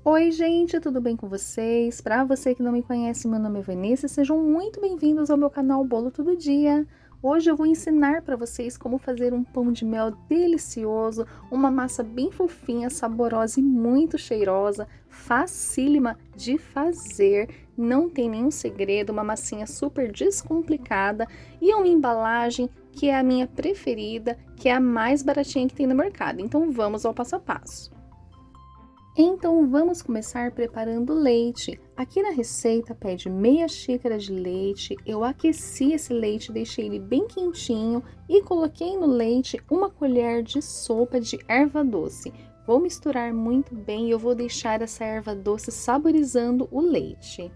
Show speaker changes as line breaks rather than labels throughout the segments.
Oi, gente, tudo bem com vocês? Para você que não me conhece, meu nome é Vanessa, sejam muito bem-vindos ao meu canal Bolo Todo Dia. Hoje eu vou ensinar para vocês como fazer um pão de mel delicioso, uma massa bem fofinha, saborosa e muito cheirosa, facílima de fazer, não tem nenhum segredo, uma massinha super descomplicada e uma embalagem que é a minha preferida, que é a mais baratinha que tem no mercado. Então vamos ao passo a passo. Então vamos começar preparando o leite. Aqui na receita pede meia xícara de leite. Eu aqueci esse leite, deixei ele bem quentinho e coloquei no leite uma colher de sopa de erva doce. Vou misturar muito bem e eu vou deixar essa erva doce saborizando o leite.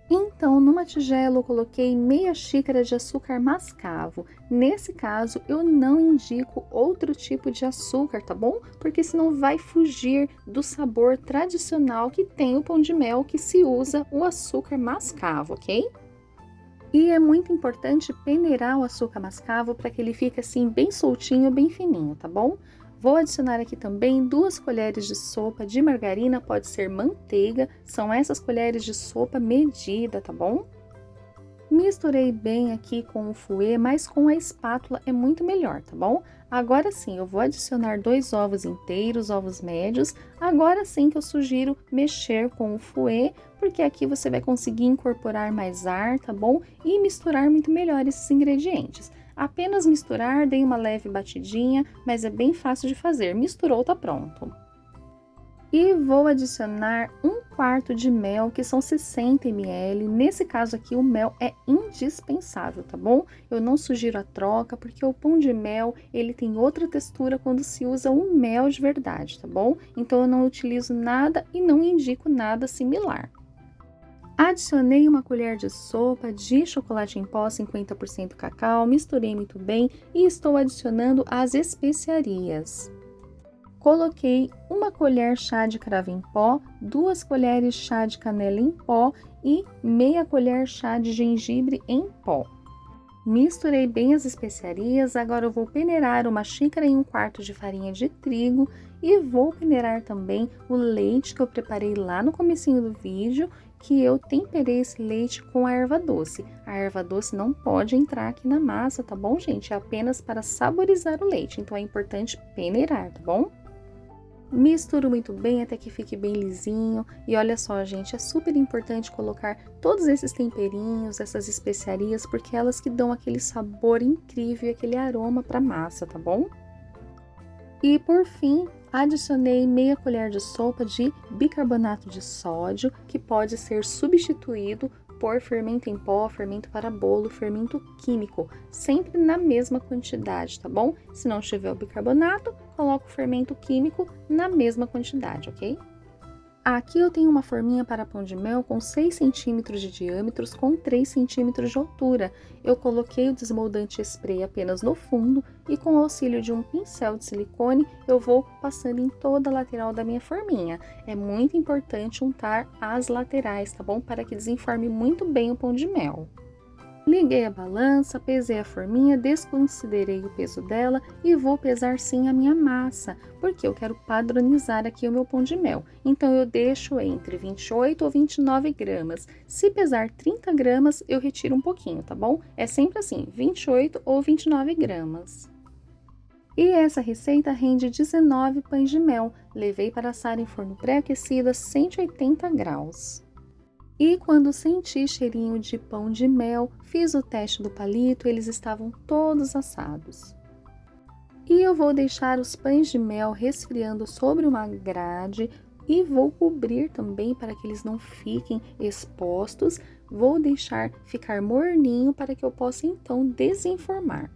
Então, numa tigela eu coloquei meia xícara de açúcar mascavo. Nesse caso, eu não indico outro tipo de açúcar, tá bom? Porque senão vai fugir do sabor tradicional que tem o pão de mel, que se usa o açúcar mascavo, ok? E é muito importante peneirar o açúcar mascavo para que ele fique assim bem soltinho, bem fininho, tá bom? Vou adicionar aqui também 2 colheres de sopa de margarina, pode ser manteiga, são essas colheres de sopa medida, tá bom? Misturei bem aqui com o fouet, mas com a espátula é muito melhor, tá bom? Agora sim, eu vou adicionar 2 ovos inteiros, ovos médios. Agora sim que eu sugiro mexer com o fouet, porque aqui você vai conseguir incorporar mais ar, tá bom? E misturar muito melhor esses ingredientes. Apenas misturar, dei uma leve batidinha, mas é bem fácil de fazer. Misturou, tá pronto. E vou adicionar 1/4 de mel, que são 60 ml. Nesse caso aqui, o mel é indispensável, tá bom? Eu não sugiro a troca, porque o pão de mel, ele tem outra textura quando se usa o mel de verdade, tá bom? Então, eu não utilizo nada e não indico nada similar. Adicionei uma colher de sopa de chocolate em pó 50% cacau, misturei muito bem e estou adicionando as especiarias. Coloquei uma colher chá de cravo em pó, 2 colheres chá de canela em pó e meia colher chá de gengibre em pó. Misturei bem as especiarias, agora eu vou peneirar 1,25 xícaras de farinha de trigo e vou peneirar também o leite que eu preparei lá no comecinho do vídeo, que eu temperei esse leite com a erva doce. A erva doce não pode entrar aqui na massa, tá bom, gente? É apenas para saborizar o leite, então é importante peneirar, tá bom? Misturo muito bem até que fique bem lisinho. E olha só, gente, é super importante colocar todos esses temperinhos, essas especiarias, porque elas que dão aquele sabor incrível e aquele aroma para a massa, tá bom? E por fim, adicionei meia colher de sopa de bicarbonato de sódio, que pode ser substituído por fermento em pó, fermento para bolo, fermento químico, sempre na mesma quantidade, tá bom? Se não tiver o bicarbonato, coloca o fermento químico na mesma quantidade, ok? Aqui eu tenho uma forminha para pão de mel com 6 centímetros de diâmetro com 3 centímetros de altura. Eu coloquei o desmoldante spray apenas no fundo e com o auxílio de um pincel de silicone eu vou passando em toda a lateral da minha forminha. É muito importante untar as laterais, tá bom? Para que desenforme muito bem o pão de mel. Liguei a balança, pesei a forminha, desconsiderei o peso dela e vou pesar sim a minha massa, porque eu quero padronizar aqui o meu pão de mel. Então, eu deixo entre 28 ou 29 gramas. Se pesar 30 gramas, eu retiro um pouquinho, tá bom? É sempre assim, 28 ou 29 gramas. E essa receita rende 19 pães de mel. Levei para assar em forno pré-aquecido a 180 graus. E quando senti cheirinho de pão de mel, fiz o teste do palito, eles estavam todos assados. E eu vou deixar os pães de mel resfriando sobre uma grade e vou cobrir também para que eles não fiquem expostos. Vou deixar ficar morninho para que eu possa então desenformar.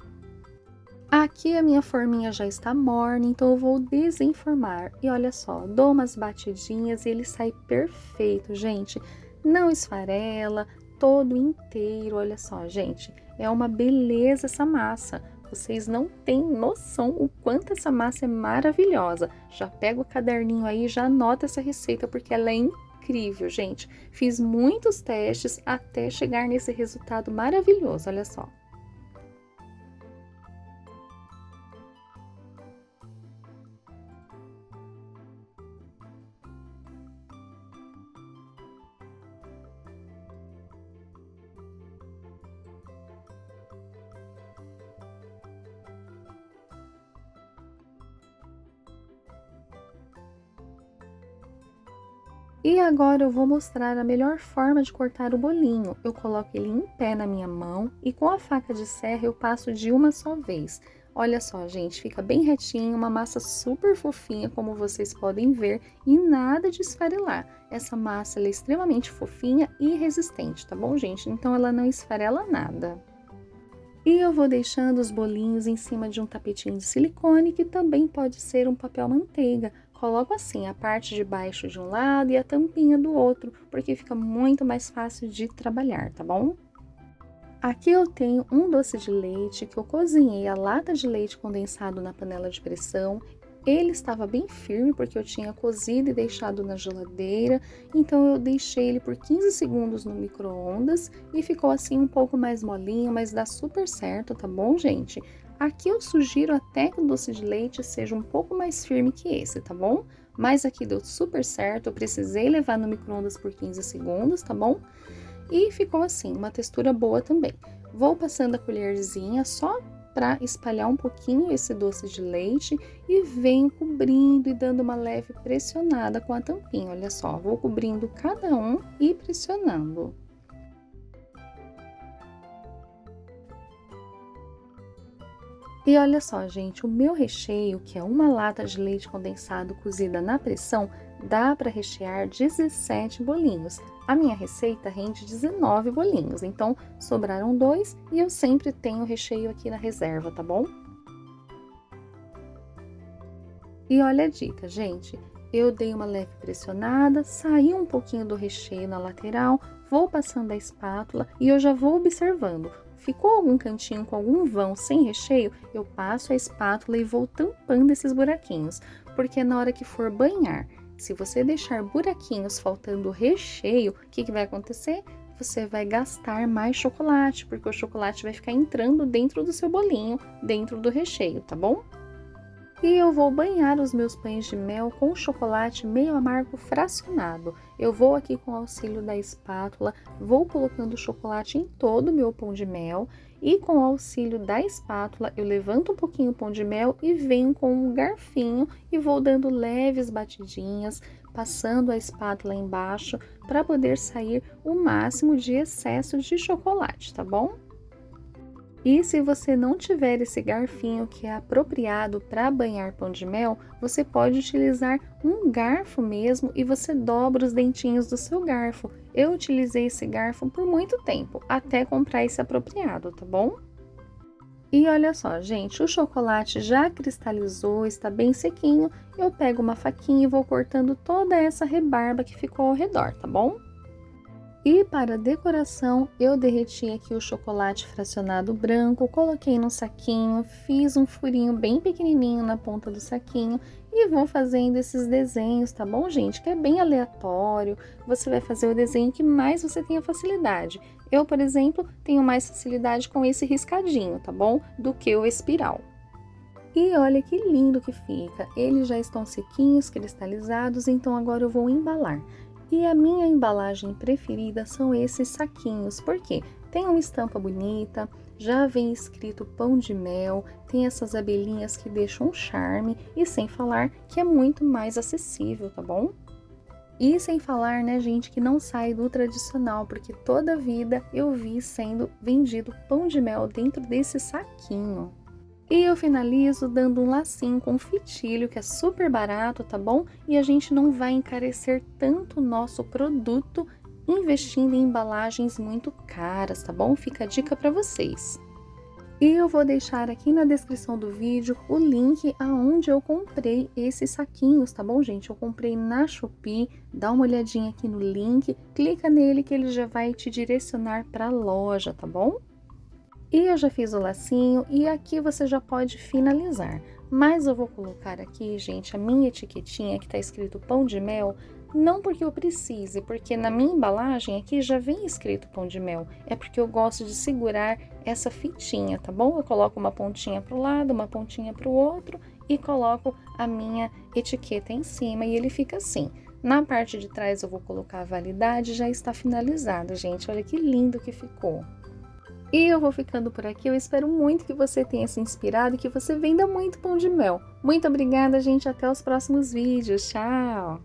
Aqui a minha forminha já está morna, então eu vou desenformar. E olha só, dou umas batidinhas e ele sai perfeito, gente. Não esfarela, todo inteiro, olha só, gente. É uma beleza essa massa. Vocês não têm noção o quanto essa massa é maravilhosa. Já pega o caderninho aí e já anota essa receita, porque ela é incrível, gente. Fiz muitos testes até chegar nesse resultado maravilhoso, olha só. E agora eu vou mostrar a melhor forma de cortar o bolinho. Eu coloco ele em pé na minha mão e com a faca de serra eu passo de uma só vez. Olha só, gente, fica bem retinho, uma massa super fofinha, como vocês podem ver, e nada de esfarelar. Essa massa ela é extremamente fofinha e resistente, tá bom, gente? Então ela não esfarela nada. E eu vou deixando os bolinhos em cima de um tapetinho de silicone, que também pode ser um papel manteiga. Coloco assim a parte de baixo de um lado e a tampinha do outro, porque fica muito mais fácil de trabalhar, tá bom? Aqui eu tenho um doce de leite que eu cozinhei a lata de leite condensado na panela de pressão. Ele estava bem firme porque eu tinha cozido e deixado na geladeira, então eu deixei ele por 15 segundos no micro-ondas e ficou assim um pouco mais molinho, mas dá super certo, tá bom, gente? Aqui eu sugiro até que o doce de leite seja um pouco mais firme que esse, tá bom? Mas aqui deu super certo, eu precisei levar no micro-ondas por 15 segundos, tá bom? E ficou assim, uma textura boa também. Vou passando a colherzinha só para espalhar um pouquinho esse doce de leite e venho cobrindo e dando uma leve pressionada com a tampinha. Olha só, vou cobrindo cada um e pressionando. E olha só, gente, o meu recheio, que é uma lata de leite condensado cozida na pressão, dá para rechear 17 bolinhos. A minha receita rende 19 bolinhos, então sobraram dois e eu sempre tenho recheio aqui na reserva, tá bom? E olha a dica, gente. Eu dei uma leve pressionada, saí um pouquinho do recheio na lateral, vou passando a espátula e eu já vou observando. Ficou algum cantinho com algum vão sem recheio, eu passo a espátula e vou tampando esses buraquinhos, porque na hora que for banhar, se você deixar buraquinhos faltando recheio, o que vai acontecer? Você vai gastar mais chocolate, porque o chocolate vai ficar entrando dentro do seu bolinho, dentro do recheio, tá bom? E eu vou banhar os meus pães de mel com chocolate meio amargo fracionado. Eu vou aqui com o auxílio da espátula, vou colocando o chocolate em todo o meu pão de mel e com o auxílio da espátula eu levanto um pouquinho o pão de mel e venho com um garfinho e vou dando leves batidinhas, passando a espátula embaixo para poder sair o máximo de excesso de chocolate, tá bom? E se você não tiver esse garfinho que é apropriado para banhar pão de mel, você pode utilizar um garfo mesmo e você dobra os dentinhos do seu garfo. Eu utilizei esse garfo por muito tempo, até comprar esse apropriado, tá bom? E olha só, gente, o chocolate já cristalizou, está bem sequinho. Eu pego uma faquinha e vou cortando toda essa rebarba que ficou ao redor, tá bom? E para decoração, eu derreti aqui o chocolate fracionado branco, coloquei no saquinho, fiz um furinho bem pequenininho na ponta do saquinho e vou fazendo esses desenhos, tá bom, gente? Que é bem aleatório, você vai fazer o desenho que mais você tenha facilidade. Eu, por exemplo, tenho mais facilidade com esse riscadinho, tá bom? Do que o espiral. E olha que lindo que fica, eles já estão sequinhos, cristalizados, então agora eu vou embalar. E a minha embalagem preferida são esses saquinhos, porque tem uma estampa bonita, já vem escrito pão de mel, tem essas abelhinhas que deixam um charme e sem falar que é muito mais acessível, tá bom? E sem falar, né, gente, que não sai do tradicional, porque toda a vida eu vi sendo vendido pão de mel dentro desse saquinho. E eu finalizo dando um lacinho com fitilho, que é super barato, tá bom? E a gente não vai encarecer tanto o nosso produto investindo em embalagens muito caras, tá bom? Fica a dica para vocês. E eu vou deixar aqui na descrição do vídeo o link aonde eu comprei esses saquinhos, tá bom, gente? Eu comprei na Shopee, dá uma olhadinha aqui no link, clica nele que ele já vai te direcionar para a loja, tá bom? E eu já fiz o lacinho e aqui você já pode finalizar. Mas eu vou colocar aqui, gente, a minha etiquetinha que tá escrito pão de mel, não porque eu precise, porque na minha embalagem aqui já vem escrito pão de mel. É porque eu gosto de segurar essa fitinha, tá bom? Eu coloco uma pontinha pro lado, uma pontinha pro outro e coloco a minha etiqueta em cima e ele fica assim. Na parte de trás eu vou colocar a validade, já está finalizada, gente. Olha que lindo que ficou. E eu vou ficando por aqui, eu espero muito que você tenha se inspirado e que você venda muito pão de mel. Muito obrigada, gente, até os próximos vídeos, tchau!